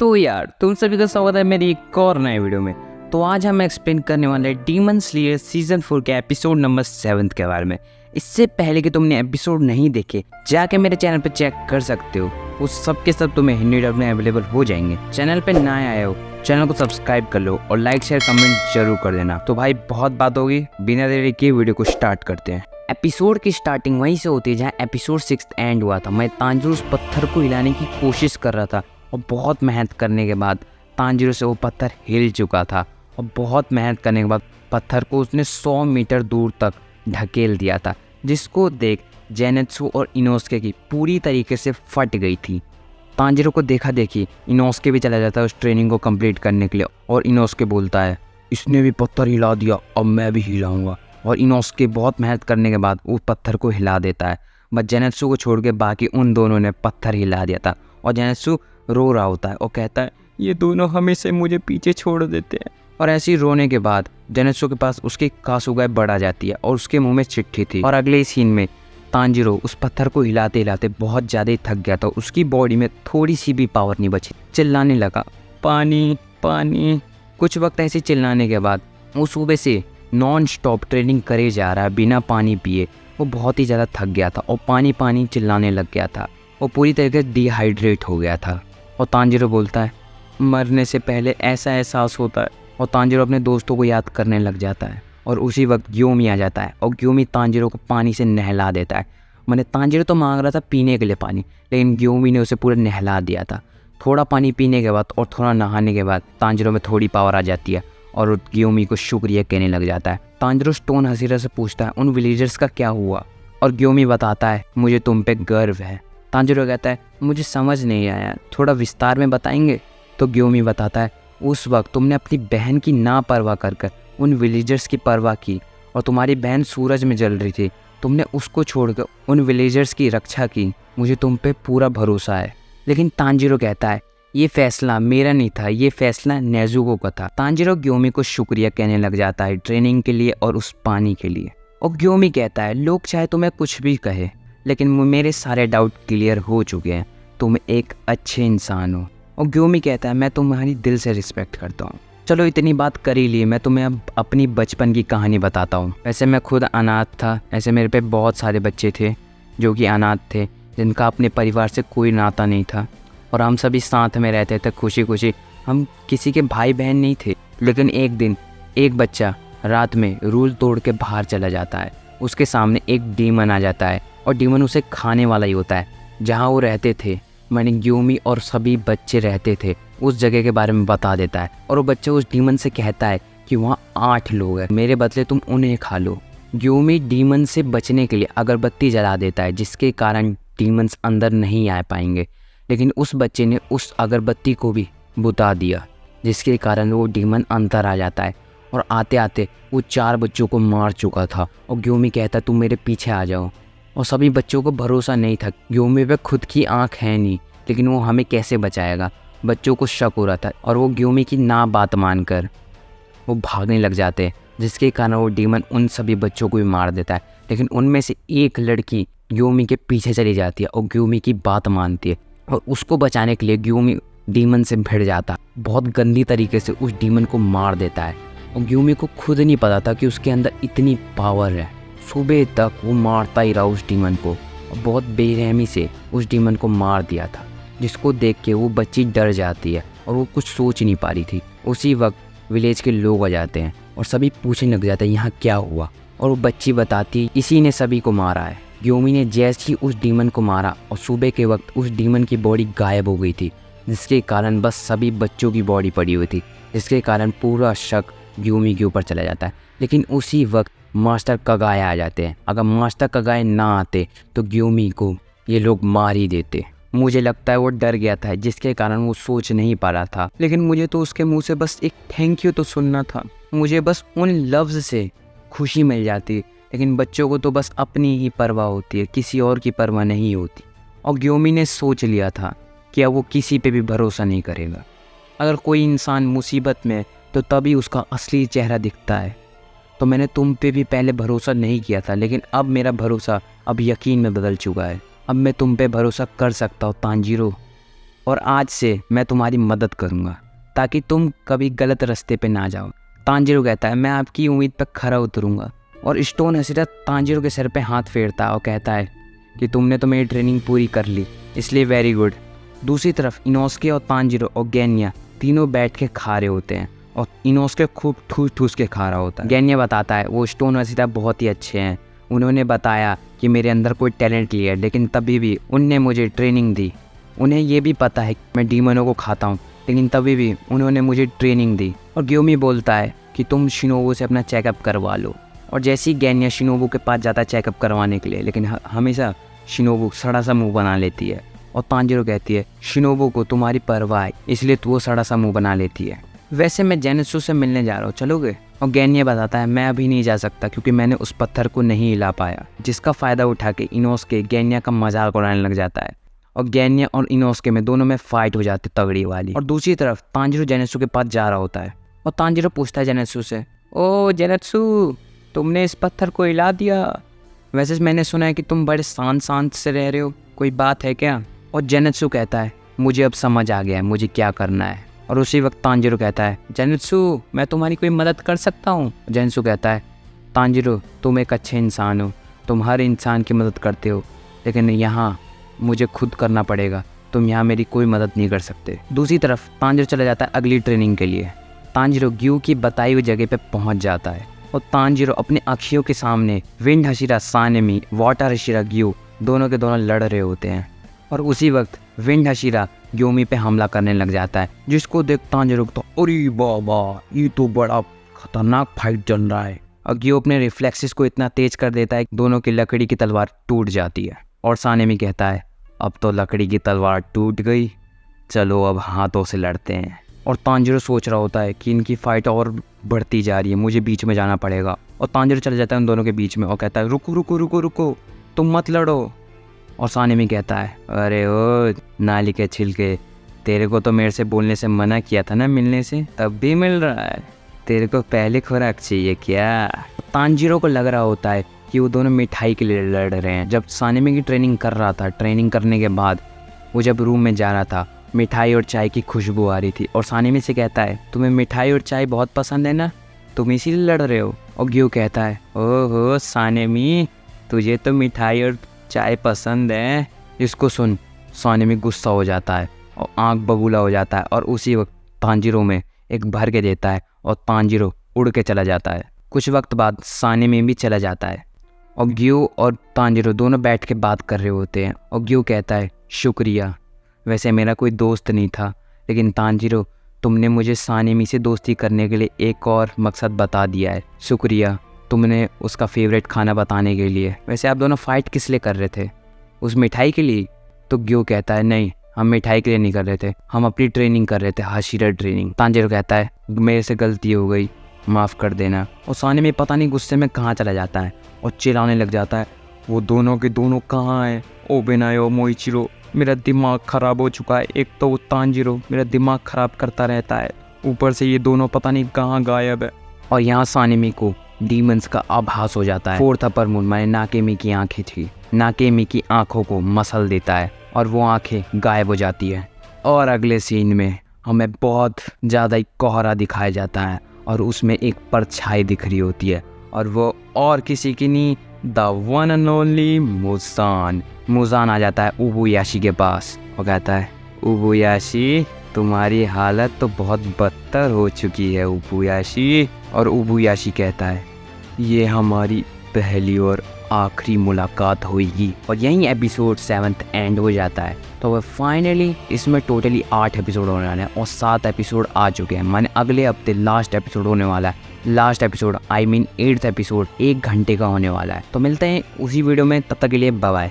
तो यार तुम सभी का स्वागत है मेरी एक और नए वीडियो में। तो आज हम एक्सप्लेन करने वाले हैं डीमन स्लेयर सीजन 4 के एपिसोड नंबर 7 के बारे में। इससे पहले कि तुमने एपिसोड नहीं देखे जाके मेरे चैनल पे चेक कर सकते हो। उस सब के सब तुम्हें हिंदी डब में अवेलेबल हो जाएंगे। चैनल पे नए आए हो चैनल को सब्सक्राइब कर लो और लाइक शेयर कमेंट जरूर कर देना। तो भाई बहुत बात होगी, बिना देरी के वीडियो को स्टार्ट करते हैं। एपिसोड की स्टार्टिंग वहीं से होती है जहाँ एपिसोड 6 एंड हुआ था। मैं तांजीरो उस पत्थर को हिलाने की कोशिश कर रहा था और बहुत मेहनत करने के बाद तांजीरो से वो पत्थर हिल चुका था और बहुत मेहनत करने के बाद पत्थर को उसने 100 मीटर दूर तक ढकेल दिया था, जिसको देख जेनेत्सु और इनोस्के की पूरी तरीके से फट गई थी। तांजीरो को देखा देखी इनोस्के भी चला जाता है उस ट्रेनिंग को कंप्लीट करने के लिए और इनोस्के बोलता है इसने भी पत्थर हिला दिया, अब मैं भी हिलाऊंगा। और इनोस्के बहुत मेहनत करने के बाद वो पत्थर को हिला देता है। बस जेनेत्सु को छोड़ के बाकी उन दोनों ने पत्थर हिला दिया था और जेनेत्सु रो रहा होता है और कहता है ये दोनों हमेशा मुझे पीछे छोड़ देते हैं। और ऐसे ही रोने के बाद जेनेत्सु के पास उसकी कासुगाई बढ़ आ जाती है और उसके मुंह में चिट्ठी थी। और अगले सीन में तांजीरो उस पत्थर को हिलाते हिलाते बहुत ज़्यादा ही थक गया था। उसकी बॉडी में थोड़ी सी भी पावर नहीं बची, चिल्लाने लगा पानी पानी। कुछ वक्त ऐसे चिल्लाने के बाद वो सुबह से नॉन स्टॉप ट्रेनिंग करे जा रहा है बिना पानी पिए। वो बहुत ही ज़्यादा थक गया था और पानी पानी चिल्लाने लग गया था। वो पूरी तरीके से डिहाइड्रेट हो गया था। और तांजीरो बोलता है मरने से पहले ऐसा एहसास होता है। और तांजीरो अपने दोस्तों को याद करने लग जाता है और उसी वक्त ग्योमी आ जाता है और ग्योमी तांजीरो को पानी से नहला देता है। मैंने तांजीरो तो मांग रहा था पीने के लिए पानी, लेकिन ग्योमी ने उसे पूरा नहला दिया था। थोड़ा पानी पीने के बाद और थोड़ा नहाने के बाद तांजीरो में थोड़ी पावर आ जाती है और ग्योमी को शुक्रिया कहने लग जाता है। तांजीरो स्टोन हसीरा से पूछता है उन विलेजर्स का क्या हुआ और ग्योमी बताता है मुझे तुम पे गर्व है। तांजीरो कहता है मुझे समझ नहीं आया, थोड़ा विस्तार में बताएंगे। तो ग्योमी बताता है उस वक्त तुमने अपनी बहन की ना परवाह कर उन विलेजर्स की परवाह की और तुम्हारी बहन सूरज में जल रही थी, तुमने उसको छोड़कर उन विलेजर्स की रक्षा की। मुझे तुम पे पूरा भरोसा है। लेकिन तांजीरो कहता है ये फैसला मेरा नहीं था, ये फैसला नेजुको का था। तांजीरो ग्योमी को शुक्रिया कहने लग जाता है ट्रेनिंग के लिए और उस पानी के लिए। और ग्योमी कहता है लोग चाहे तुम्हें कुछ भी कहे, लेकिन मेरे सारे डाउट क्लियर हो चुके हैं, तुम एक अच्छे इंसान हो। और ग्योमी कहता है मैं तुम्हारी दिल से रिस्पेक्ट करता हूँ। चलो इतनी बात कर ही ली, मैं तुम्हें अब अपनी बचपन की कहानी बताता हूँ। वैसे मैं खुद अनाथ था, ऐसे मेरे पे बहुत सारे बच्चे थे जो कि अनाथ थे, जिनका अपने परिवार से कोई नाता नहीं था और हम सभी साथ में रहते थे खुशी खुशी। हम किसी के भाई बहन नहीं थे। लेकिन एक दिन एक बच्चा रात में रूल तोड़ के बाहर चला जाता है। उसके सामने एक डीमन आ जाता है और डीमन उसे खाने वाला ही होता है। जहाँ वो रहते थे मैंने ग्योमी और सभी बच्चे रहते थे उस जगह के बारे में बता देता है। और वो बच्चा उस डीमन से कहता है कि वहाँ 8 लोग हैं, मेरे बदले तुम उन्हें खा लो। ग्योमी डीमन से बचने के लिए अगरबत्ती जला देता है, जिसके कारण डीमंस अंदर नहीं आ पाएंगे। लेकिन उस बच्चे ने उस अगरबत्ती को भी बुता दिया, जिसके कारण वो डीमन अंदर आ जाता है। और आते आते वो 4 बच्चों को मार चुका था। और ग्योमी कहता तुम मेरे पीछे आ जाओ। और सभी बच्चों को भरोसा नहीं था, ग्योमी पे खुद की आंख है नहीं, लेकिन वो हमें कैसे बचाएगा। बच्चों को शक हो रहा था और वो ग्योमी की ना बात मानकर वो भागने लग जाते हैं, जिसके कारण वो डीमन उन सभी बच्चों को भी मार देता है। लेकिन उनमें से एक लड़की ग्योमी के पीछे चली जाती है और ग्योमी की बात मानती है और उसको बचाने के लिए ग्योमी डीमन से भिड़ जाता है। बहुत गंदी तरीके से उस डीमन को मार देता है और ग्योमी को खुद नहीं पता था कि उसके अंदर इतनी पावर है। सुबह तक वो मारता ही रहा उस डीमन को और बहुत बेरहमी से उस डीमन को मार दिया था, जिसको देख के वो बच्ची डर जाती है और वो कुछ सोच नहीं पा रही थी। उसी वक्त विलेज के लोग आ जाते हैं और सभी पूछने लग जाते हैं यहाँ क्या हुआ। और वो बच्ची बताती इसी ने सभी को मारा है। ग्योमी ने जैसे ही उस डीमन को मारा और सुबह के वक्त उस डीमन की बॉडी गायब हो गई थी, जिसके कारण बस सभी बच्चों की बॉडी पड़ी हुई थी, जिसके कारण पूरा शक ग्योमी के ऊपर चला जाता है। लेकिन उसी वक्त मास्टर कगाए आ जाते हैं। अगर मास्टर कगाए ना आते तो ग्योमी को ये लोग मार ही देते। मुझे लगता है वो डर गया था, जिसके कारण वो सोच नहीं पा रहा था। लेकिन मुझे तो उसके मुंह से बस एक थैंक यू तो सुनना था। मुझे बस उन लफ्ज़ से खुशी मिल जाती। लेकिन बच्चों को तो बस अपनी ही परवाह होती है, किसी और की परवाह नहीं होती। और ग्योमी ने सोच लिया था कि अब वो किसी पे भी भरोसा नहीं करेगा। अगर कोई इंसान मुसीबत में तो तभी उसका असली चेहरा दिखता है। तो मैंने तुम पे भी पहले भरोसा नहीं किया था, लेकिन अब मेरा भरोसा अब यकीन में बदल चुका है। अब मैं तुम पे भरोसा कर सकता हूँ तांजीरो। और आज से मैं तुम्हारी मदद करूँगा ताकि तुम कभी गलत रास्ते पे ना जाओ। तांजिरो कहता है मैं आपकी उम्मीद पर खरा उतरूँगा। और स्टोन हसीरा तांजिरो के सर पे हाथ फेरता है और कहता है कि तुमने तो मेरी ट्रेनिंग पूरी कर ली, इसलिए वेरी गुड। दूसरी तरफ इनोस्के और तांजिरो और गैन्या तीनों बैठ के खा रहे होते हैं और इनोस्के खूब ठूस ठूस के खा रहा होता है। गैन्या बताता है वो स्टोन हसीरा बहुत ही अच्छे हैं, उन्होंने बताया कि मेरे अंदर कोई टैलेंट नहीं है, लेकिन तभी भी उनने मुझे ट्रेनिंग दी। उन्हें ये भी पता है कि मैं डीमनों को खाता हूँ, लेकिन तभी भी उन्होंने मुझे ट्रेनिंग दी। और ग्योमी बोलता है कि तुम शिनोबू से अपना चेकअप करवा लो। और जैसे ही गैन्या शिनोबू के पास जाता है चेकअप करवाने के लिए, लेकिन हमेशा शिनोबू सड़ा सा मुँह बना लेती है। और तांजिरो कहती है शिनोबू को तुम्हारी परवाह है, इसलिए तो वो सड़ा सा मुँह बना लेती है। वैसे मैं जेनित्सु से मिलने जा रहा हूँ, चलोगे? और गैन्या बताता है मैं अभी नहीं जा सकता क्योंकि मैंने उस पत्थर को नहीं हिला पाया। जिसका फ़ायदा उठा के इनोस्के गैन्या का मजाक उड़ाने लग जाता है और गैन्या और इनोस्के में दोनों में फाइट हो जाती तगड़ी वाली। और दूसरी तरफ तांजिरो जेनित्सु के पास जा रहा होता है और तांजिरो पूछता है जेनित्सु से, ओ जेनित्सु तुमने इस पत्थर को हिला दिया। वैसे मैंने सुना है कि तुम बड़े शांत से रह रहे हो, कोई बात है क्या? और जेनित्सु कहता है मुझे अब समझ आ गया है मुझे क्या करना है। और उसी वक्त तांजिरो कहता है जेनित्सु मैं तुम्हारी कोई मदद कर सकता हूँ? जेनित्सु कहता है तांजिरो तुम एक अच्छे इंसान हो, तुम हर इंसान की मदद करते हो, लेकिन यहाँ मुझे खुद करना पड़ेगा, तुम यहाँ मेरी कोई मदद नहीं कर सकते। दूसरी तरफ तांजिरो चला जाता है अगली ट्रेनिंग के लिए। तांजिरो ग्यू की बताई हुई जगह पे पहुँच जाता है और तांजिरो अपनी आँखियों के सामने विंड हशीरा सानेमी, वाटर हशीरा ग्यू दोनों के दोनों लड़ रहे होते हैं। और उसी वक्त विंड हशीरा ग्योमी पे हमला करने लग जाता है, जिसको देख तांजिरो तो अरे बाबा ये तो बड़ा खतरनाक फाइट चल रहा है। और ग्यो अपने रिफ्लेक्सेस को इतना तेज कर देता है दोनों की लकड़ी की तलवार टूट जाती है। और सानेमी कहता है अब तो लकड़ी की तलवार टूट गई, चलो अब हाथों से लड़ते हैं। और तांजिरो सोच रहा होता है कि इनकी फाइट और बढ़ती जा रही है, मुझे बीच में जाना पड़ेगा। और तांजिरो चला जाता है उन दोनों के बीच में और कहता है रुको रुको रुको रुको तुम मत लड़ो। और सानेमी कहता है अरे ओ नाली के छिलके, तेरे को तो मेरे से बोलने से मना किया था ना मिलने से, तब भी मिल रहा है, तेरे को पहले खुराक चाहिए क्या? तांजिरो को लग रहा होता है कि वो दोनों मिठाई के लिए लड़ रहे हैं। जब सानेमी की ट्रेनिंग कर रहा था, ट्रेनिंग करने के बाद वो जब रूम में जा रहा था, मिठाई और चाय की खुशबू आ रही थी। और सानेमी से कहता है तुम्हें मिठाई और चाय बहुत पसंद है ना, तुम इसीलिए लड़ रहे हो? और ग्यू कहता है ओहो सानेमी तुझे तो मिठाई और चाय पसंद है। इसको सुन सानेमी गुस्सा हो जाता है और आंख बबूला हो जाता है और उसी वक्त तांजिरो में एक भर के देता है और तांजिरो उड़ के चला जाता है। कुछ वक्त बाद सानेमी भी चला जाता है और ग्यू और तांजिरो दोनों बैठ के बात कर रहे होते हैं। और ग्यू कहता है शुक्रिया, वैसे मेरा कोई दोस्त नहीं था, लेकिन तांजिरो तुमने मुझे सानेमी से दोस्ती करने के लिए एक और मकसद बता दिया है, शुक्रिया तुमने उसका फेवरेट खाना बताने के लिए। वैसे आप दोनों फाइट किस लिए कर रहे थे, उस मिठाई के लिए? तो ग्यू कहता है नहीं हम मिठाई के लिए नहीं कर रहे थे, हम अपनी ट्रेनिंग कर रहे थे, हशीरा ट्रेनिंग। तांजिरो कहता है मेरे से गलती हो गई, माफ़ कर देना। और सानेमी पता नहीं गुस्से में कहाँ चला जाता है और चिल्लाने लग जाता है वो दोनों के दोनों कहाँ हैं? ओ बेनायो मोइचिरो मेरा दिमाग ख़राब हो चुका है, एक तो वो तांजिरो मेरा दिमाग ख़राब करता रहता है, ऊपर से ये दोनों पता नहीं कहाँ गायब है। और यहाँ सानेमी को डीमंस का आभास हो जाता है। फोर्थ अपर मून माने नाकेमी की आंखें थी, नाकेमी की आंखों को मसल देता है और वो आंखें गायब हो जाती है। और अगले सीन में हमें बहुत ज़्यादा ही कोहरा दिखाया जाता है और उसमें एक परछाई दिख रही होती है और वो और किसी की नहीं, the one and only Muzan. Muzan आ जाता है उबुयाशी के पास और कहता है उबुयाशी तुम्हारी हालत तो बहुत बदतर हो चुकी है उबुयाशी। और उबुयाशी कहता है ये हमारी पहली और आखिरी मुलाकात होगी। और यहीं एपिसोड 7 एंड हो जाता है। तो वह फाइनली इसमें टोटली 8 एपिसोड होने वाले हैं और 7 एपिसोड आ चुके हैं, माने अगले हफ्ते लास्ट एपिसोड होने वाला है। Last episode I mean 8th episode 1 घंटे का होने वाला है। तो मिलते हैं उसी वीडियो में, तब तक के लिए बाय बाय।